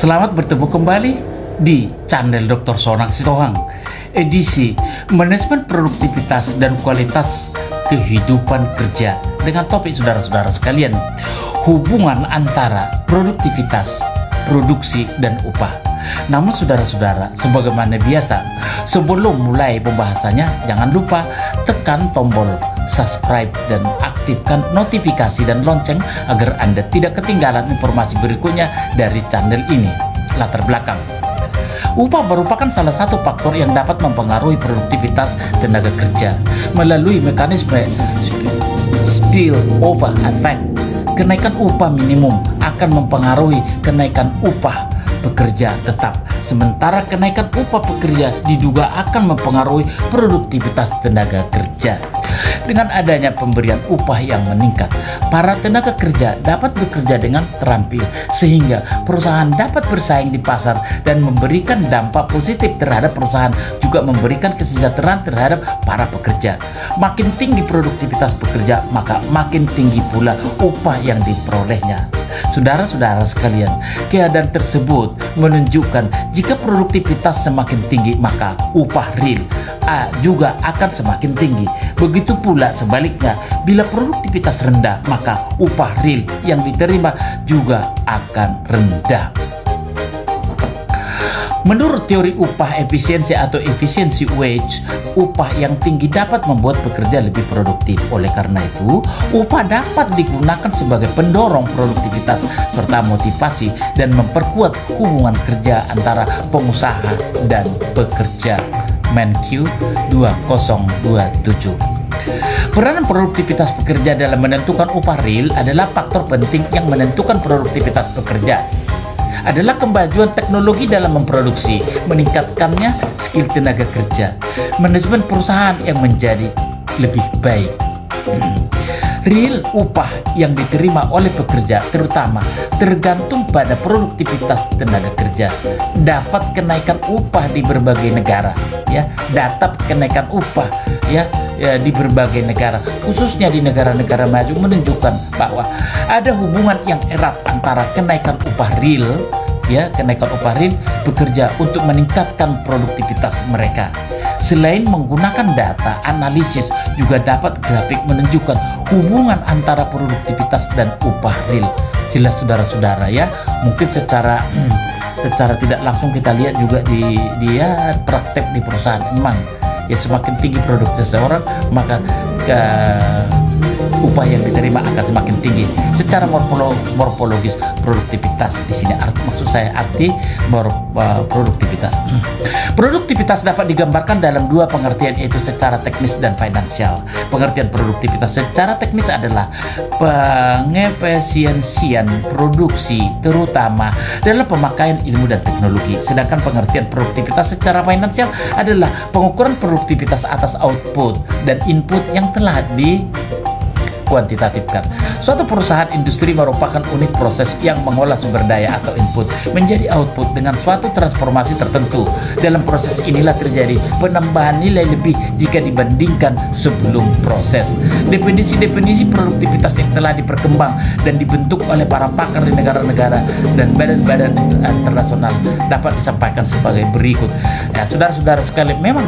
Selamat bertemu kembali di channel Dr. Sonang Sitohang, edisi manajemen produktivitas dan kualitas kehidupan kerja, dengan topik saudara-saudara sekalian, hubungan antara produktivitas, produksi, dan upah. Namun saudara-saudara, sebagaimana biasa, sebelum mulai pembahasannya, jangan lupa tekan tombol subscribe dan aktifkan notifikasi dan lonceng agar Anda tidak ketinggalan informasi berikutnya dari channel ini. Latar belakang: upah merupakan salah satu faktor yang dapat mempengaruhi produktivitas tenaga kerja melalui mekanisme spillover effect. Kenaikan upah minimum akan mempengaruhi kenaikan upah pekerja tetap, sementara kenaikan upah pekerja diduga akan mempengaruhi produktivitas tenaga kerja. Dengan adanya pemberian upah yang meningkat, para tenaga kerja dapat bekerja dengan terampil sehingga perusahaan dapat bersaing di pasar dan memberikan dampak positif terhadap perusahaan, juga memberikan kesejahteraan terhadap para pekerja. Makin tinggi produktivitas pekerja, maka makin tinggi pula upah yang diperolehnya. Saudara-saudara sekalian, keadaan tersebut menunjukkan jika produktivitas semakin tinggi, maka upah real juga akan semakin tinggi. Begitu pula sebaliknya, bila produktivitas rendah, maka upah real yang diterima juga akan rendah. Menurut teori upah efisiensi atau efficiency wage, upah yang tinggi dapat membuat pekerja lebih produktif. Oleh karena itu, upah dapat digunakan sebagai pendorong produktivitas serta motivasi dan memperkuat hubungan kerja antara pengusaha dan pekerja. Menkyu 2027. Peranan produktivitas pekerja dalam menentukan upah real adalah faktor penting yang menentukan produktivitas pekerja. Adalah kemajuan teknologi dalam memproduksi, meningkatkannya skill tenaga kerja, manajemen perusahaan yang menjadi lebih baik. Real upah yang diterima oleh pekerja terutama tergantung pada produktivitas tenaga kerja. Dapat kenaikan upah di berbagai negara, ya, dapat kenaikan upah di berbagai negara, khususnya di negara-negara maju, menunjukkan bahwa ada hubungan yang erat antara kenaikan upah real, kenaikan upah real bekerja untuk meningkatkan produktivitas mereka. Selain menggunakan data analisis, juga dapat grafik menunjukkan hubungan antara produktivitas dan upah real. Jelas saudara-saudara ya, mungkin secara tidak langsung kita lihat juga di praktek di perusahaan. Memang ya, semakin tinggi produksi seseorang, maka upah yang diterima akan semakin tinggi. Secara morfologis produktivitas di sini maksud saya arti produktivitas. Produktivitas dapat digambarkan dalam dua pengertian, yaitu secara teknis dan finansial. Pengertian produktivitas secara teknis adalah pengefisiensian produksi terutama dalam pemakaian ilmu dan teknologi. Sedangkan pengertian produktivitas secara finansial adalah pengukuran produktivitas atas output dan input yang telah kuantitatifkan. Suatu perusahaan industri merupakan unit proses yang mengolah sumber daya atau input menjadi output dengan suatu transformasi tertentu. Dalam proses inilah terjadi penambahan nilai lebih jika dibandingkan sebelum proses. Definisi-definisi produktivitas yang telah diperkembang dan dibentuk oleh para pakar di negara-negara dan badan-badan internasional dapat disampaikan sebagai berikut. Ya, saudara-saudara sekalian, memang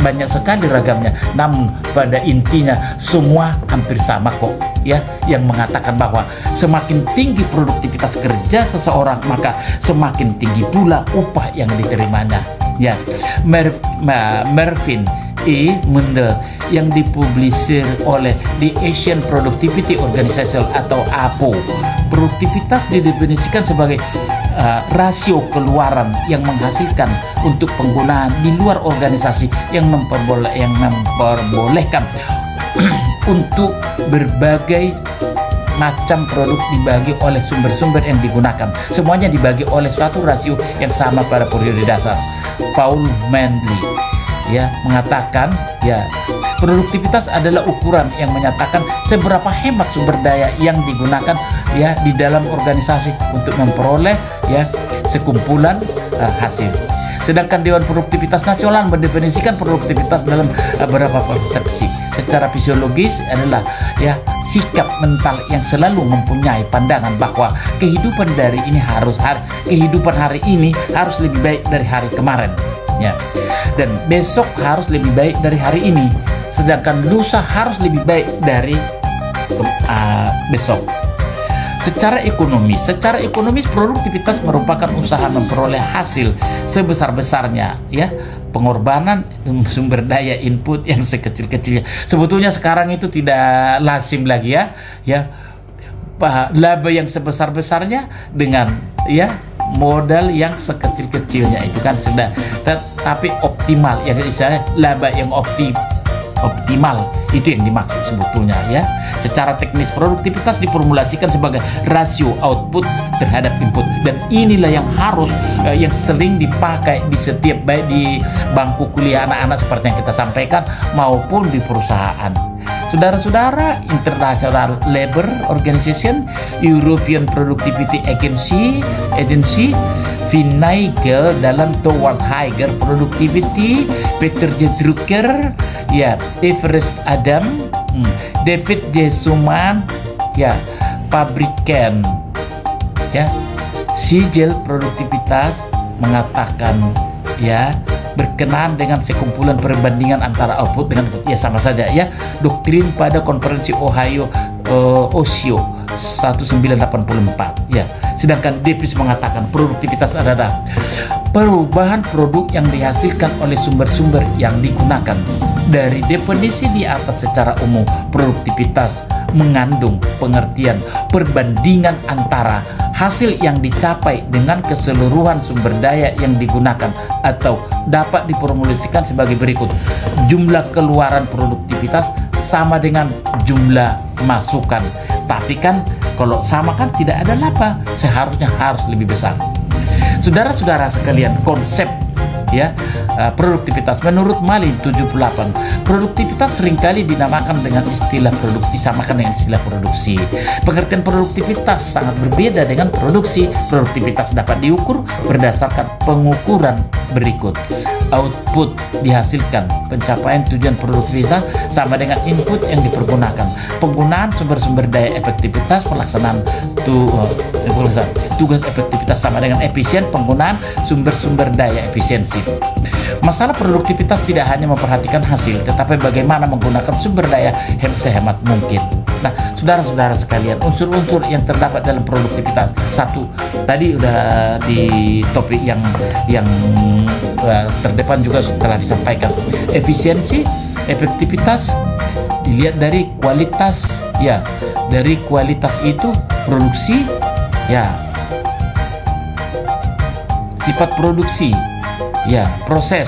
banyak sekali ragamnya, namun pada intinya semua hampir sama kok, ya, yang mengatakan bahwa semakin tinggi produktivitas kerja seseorang, maka semakin tinggi pula upah yang diterimanya. Ya, Mervyn E. Mundell yang dipublisir oleh The Asian Productivity Organization atau APO. Produktivitas didefinisikan sebagai rasio keluaran yang menghasilkan untuk penggunaan di luar organisasi yang memperbolehkan untuk berbagai macam produk dibagi oleh sumber-sumber yang digunakan. Semuanya dibagi oleh suatu rasio yang sama pada periode dasar. Paul Mandley mengatakan produktivitas adalah ukuran yang menyatakan seberapa hemat sumber daya yang digunakan di dalam organisasi untuk memperoleh sekumpulan hasil. Sedangkan Dewan Produktivitas Nasional mendefinisikan produktivitas dalam beberapa persepsi. Secara fisiologis adalah sikap mental yang selalu mempunyai pandangan bahwa kehidupan kehidupan hari ini harus lebih baik dari hari kemarin, ya. Dan besok harus lebih baik dari hari ini, sedangkan lusa harus lebih baik dari besok. Secara ekonomis produktivitas merupakan usaha memperoleh hasil sebesar-besarnya, ya, pengorbanan sumber daya input yang sekecil-kecilnya. Sebetulnya sekarang itu tidak lazim lagi, ya laba yang sebesar-besarnya dengan, ya, modal yang sekecil-kecilnya, itu kan sudah, tapi optimal, ya, istilahnya laba yang optimal itu yang dimaksud sebetulnya, ya. Secara teknis produktivitas diformulasikan sebagai rasio output terhadap input, dan inilah yang harus yang sering dipakai di setiap, baik di bangku kuliah anak-anak seperti yang kita sampaikan maupun di perusahaan. Saudara-saudara, International Labour Organization, European Productivity Agency, Finagle dalam Toward Higher Productivity, Peter J. Drucker, ya, Everest Adam, David J. Suman, ya, Fabricant, ya, Sigel Produktivitas mengatakan, ya, berkenaan dengan sekumpulan perbandingan antara output dengan input, ya, sama saja, ya. Doktrin pada konferensi Osio 1984, ya. Sedangkan Davis mengatakan produktivitas adalah perubahan produk yang dihasilkan oleh sumber-sumber yang digunakan. Dari definisi di atas, secara umum produktivitas mengandung pengertian perbandingan antara hasil yang dicapai dengan keseluruhan sumber daya yang digunakan, atau dapat diformulasikan sebagai berikut: jumlah keluaran produktivitas sama dengan jumlah masukan. Tapi kan kalau sama kan tidak ada laba, seharusnya harus lebih besar. Saudara-saudara sekalian, konsep, ya, produktivitas menurut Malin 78, produktivitas seringkali dinamakan dengan istilah produksi, disamakan dengan istilah produksi. Pengertian produktivitas sangat berbeda dengan produksi. Produktivitas dapat diukur berdasarkan pengukuran berikut: output dihasilkan, pencapaian tujuan produktivitas sama dengan input yang dipergunakan, penggunaan sumber-sumber daya, efektivitas pelaksanaan tugas, efektivitas sama dengan efisien, penggunaan sumber-sumber daya, efisiensi. Masalah produktivitas tidak hanya memperhatikan hasil, tetapi bagaimana menggunakan sumber daya sehemat mungkin. Nah, saudara-saudara sekalian, unsur-unsur yang terdapat dalam produktivitas. Satu, tadi udah di topik yang terdepan juga telah disampaikan. Efisiensi, efektivitas dilihat dari kualitas, ya. Dari kualitas itu produksi, ya. Sifat produksi, ya, proses.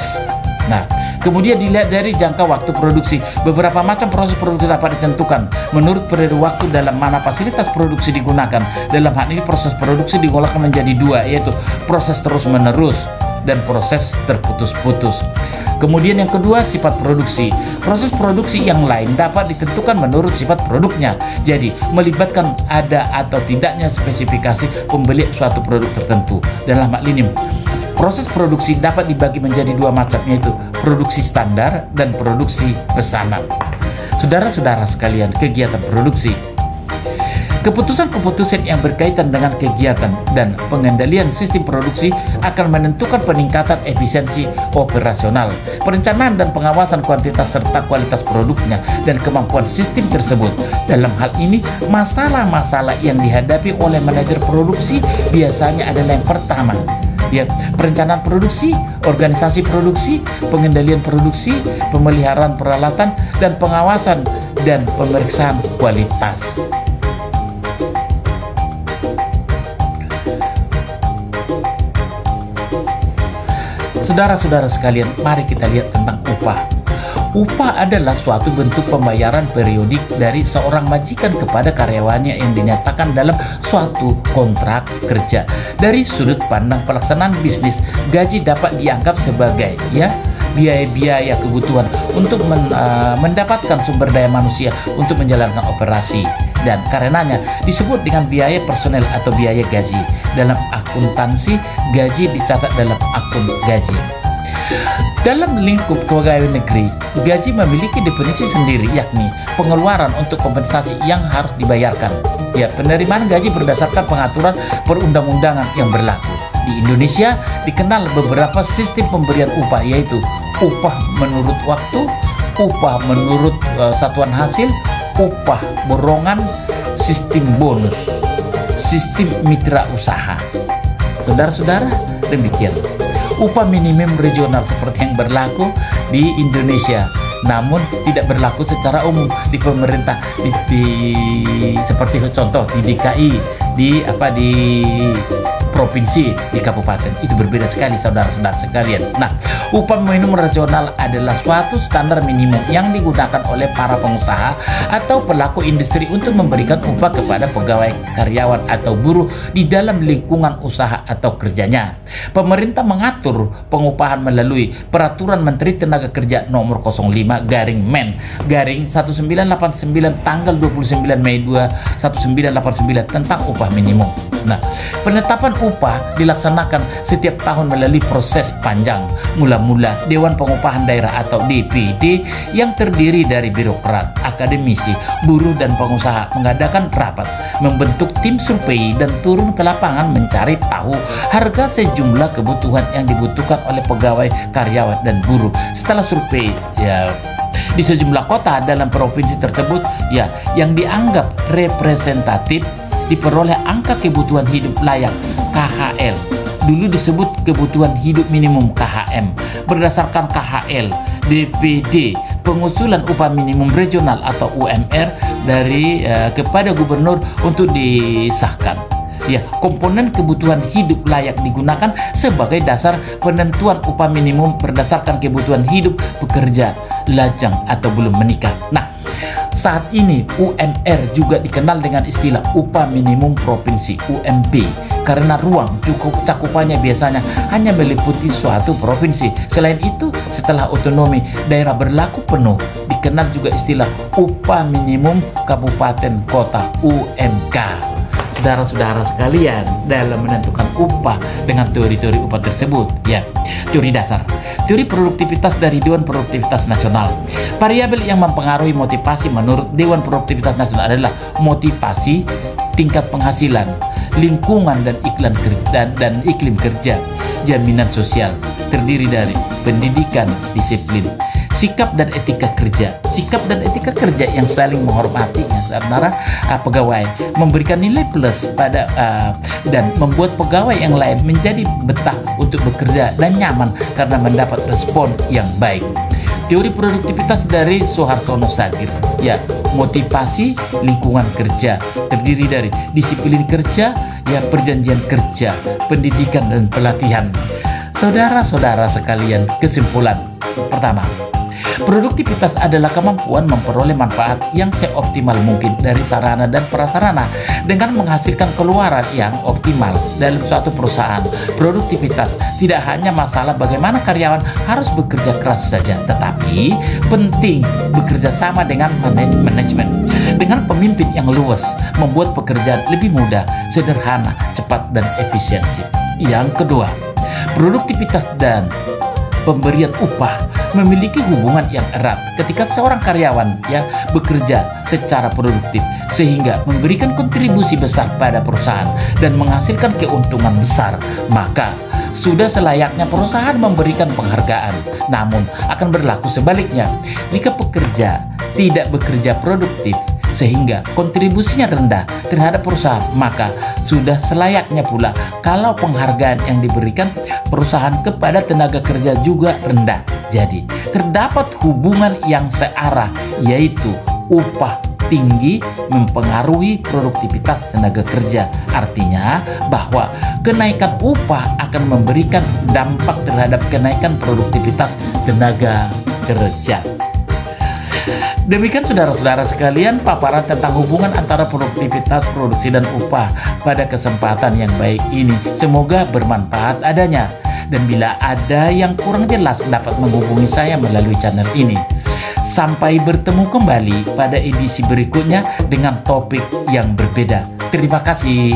Nah, kemudian dilihat dari jangka waktu produksi. Beberapa macam proses produksi dapat ditentukan menurut periode waktu dalam mana fasilitas produksi digunakan. Dalam hal ini proses produksi digolongkan menjadi dua, yaitu proses terus-menerus dan proses terputus-putus. Kemudian yang kedua, sifat produksi. Proses produksi yang lain dapat ditentukan menurut sifat produknya. Jadi, melibatkan ada atau tidaknya spesifikasi pembeli suatu produk tertentu. Dalam hal ini, proses produksi dapat dibagi menjadi dua macam, yaitu produksi standar dan produksi pesanan. Saudara-saudara sekalian, kegiatan produksi. Keputusan-keputusan yang berkaitan dengan kegiatan dan pengendalian sistem produksi akan menentukan peningkatan efisiensi operasional, perencanaan dan pengawasan kuantitas serta kualitas produknya, dan kemampuan sistem tersebut. Dalam hal ini, masalah-masalah yang dihadapi oleh manajer produksi biasanya adalah yang pertama, ya, perencanaan produksi, organisasi produksi, pengendalian produksi, pemeliharaan peralatan, dan pengawasan dan pemeriksaan kualitas. Saudara-saudara sekalian, mari kita lihat tentang upah. Upah adalah suatu bentuk pembayaran periodik dari seorang majikan kepada karyawannya yang dinyatakan dalam suatu kontrak kerja. Dari sudut pandang pelaksanaan bisnis, gaji dapat dianggap sebagai, ya, biaya-biaya kebutuhan untuk mendapatkan sumber daya manusia untuk menjalankan operasi, dan karenanya disebut dengan biaya personel atau biaya gaji. Dalam akuntansi, gaji dicatat dalam akun gaji. Dalam lingkup pegawai negeri, gaji memiliki definisi sendiri, yakni pengeluaran untuk kompensasi yang harus dibayarkan. Ya, penerimaan gaji berdasarkan pengaturan perundang-undangan yang berlaku. Di Indonesia dikenal beberapa sistem pemberian upah, yaitu upah menurut waktu, upah menurut satuan hasil, upah borongan, sistem bonus, sistem mitra usaha. Saudara-saudara, demikian upah minimum regional seperti yang berlaku di Indonesia, namun tidak berlaku secara umum di pemerintah seperti contoh di DKI, di provinsi, di kabupaten. Itu berbeda sekali, saudara-saudara sekalian. Nah, upah minimum regional adalah suatu standar minimum yang digunakan oleh para pengusaha atau pelaku industri untuk memberikan upah kepada pegawai, karyawan, atau buruh di dalam lingkungan usaha atau kerjanya. Pemerintah mengatur pengupahan melalui Peraturan Menteri Tenaga Kerja Nomor 05/1989 tanggal 29 Mei 1989 tentang upah minimum. Nah, penetapan upah dilaksanakan setiap tahun melalui proses panjang. Mula-mula Dewan Pengupahan Daerah atau DPD yang terdiri dari birokrat, akademisi, buruh, dan pengusaha mengadakan rapat, membentuk tim survei, dan turun ke lapangan mencari tahu harga sejumlah kebutuhan yang dibutuhkan oleh pegawai, karyawan, dan buruh. Setelah survei, di sejumlah kota dalam provinsi tersebut, yang dianggap representatif, diperoleh angka kebutuhan hidup layak KHL, dulu disebut kebutuhan hidup minimum KHM. Berdasarkan KHL, DPD pengusulan upah minimum regional atau UMR kepada gubernur untuk disahkan. Komponen kebutuhan hidup layak digunakan sebagai dasar penentuan upah minimum berdasarkan kebutuhan hidup pekerja lajang atau belum menikah. Nah, saat ini UMR juga dikenal dengan istilah upah minimum provinsi (UMP) karena ruang cakupannya biasanya hanya meliputi suatu provinsi. Selain itu, setelah otonomi daerah berlaku penuh, dikenal juga istilah upah minimum kabupaten kota (UMK). Saudara-saudara sekalian, dalam menentukan upah dengan teori-teori upah tersebut, teori dasar, teori produktivitas dari Dewan Produktivitas Nasional. Variabel yang mempengaruhi motivasi menurut Dewan Produktivitas Nasional adalah motivasi, tingkat penghasilan, lingkungan dan iklim kerja, jaminan sosial, terdiri dari pendidikan, disiplin, sikap dan etika kerja. Sikap dan etika kerja yang saling menghormati antara pegawai, memberikan nilai plus pada dan membuat pegawai yang lain menjadi betah untuk bekerja dan nyaman karena mendapat respon yang baik. Teori produktivitas dari Soeharsono Sagir, motivasi, lingkungan kerja, terdiri dari disiplin kerja, perjanjian kerja, pendidikan, dan pelatihan. Saudara-saudara sekalian, kesimpulan pertama, produktivitas adalah kemampuan memperoleh manfaat yang seoptimal mungkin dari sarana dan prasarana dengan menghasilkan keluaran yang optimal dalam suatu perusahaan. Produktivitas tidak hanya masalah bagaimana karyawan harus bekerja keras saja, tetapi penting bekerja sama dengan manajemen, dengan pemimpin yang luas, membuat pekerjaan lebih mudah, sederhana, cepat, dan efisiensi. Yang kedua, produktivitas dan pemberian upah memiliki hubungan yang erat. Ketika seorang karyawan bekerja secara produktif sehingga memberikan kontribusi besar pada perusahaan dan menghasilkan keuntungan besar, maka sudah selayaknya perusahaan memberikan penghargaan. Namun akan berlaku sebaliknya jika pekerja tidak bekerja produktif sehingga kontribusinya rendah terhadap perusahaan, maka sudah selayaknya pula kalau penghargaan yang diberikan perusahaan kepada tenaga kerja juga rendah. Jadi terdapat hubungan yang searah, yaitu upah tinggi mempengaruhi produktivitas tenaga kerja. Artinya bahwa kenaikan upah akan memberikan dampak terhadap kenaikan produktivitas tenaga kerja. Demikian saudara-saudara sekalian paparan tentang hubungan antara produktivitas, produksi, dan upah pada kesempatan yang baik ini. Semoga bermanfaat adanya. Dan bila ada yang kurang jelas dapat menghubungi saya melalui channel ini. Sampai bertemu kembali pada edisi berikutnya dengan topik yang berbeda. Terima kasih.